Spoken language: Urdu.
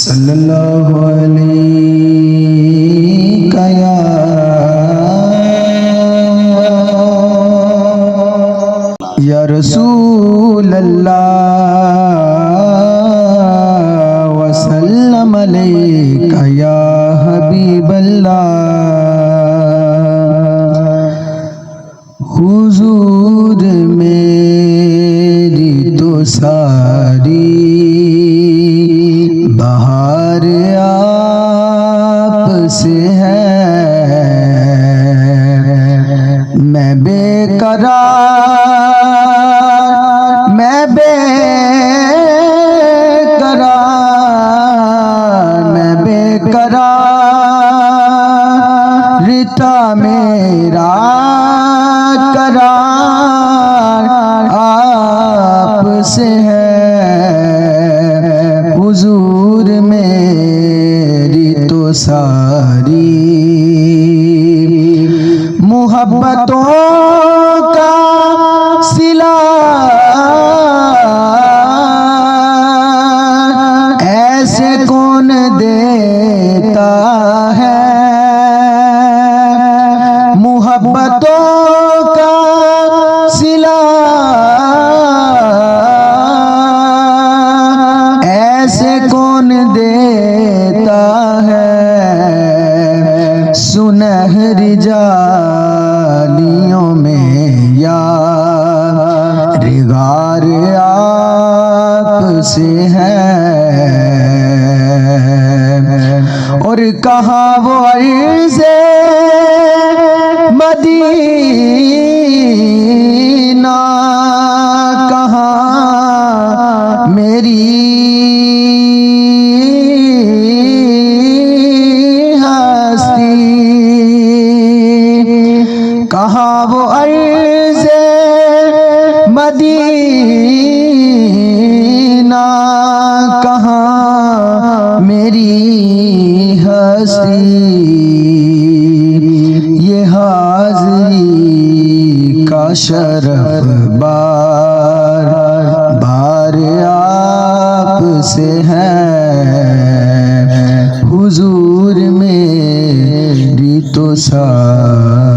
صلی اللہ علیہ یا رسول اللہ وسلم علیک یا حبیب اللہ حضور میری تو ساری بہار آپ سے ہے، میں بے قرار میں بے قرار رتا میرا قرار آپ سے ہے، حضور میری تو ساری محبتوں کا صلہ ایسے کون دیتا ہے، محبتوں کا صلہ ایسے کون دیتا ہے، سنہری جالیوں میں یار غار آپ سے ہے، اور کہاں وہ عرض مدینہ، کہاں میری ہستی، کہاں وہ عرض مدینہ، کہاں میری ہستی، یہ حاضری کا شرف بار بار آپ سے ہے، حضور میری تو ساری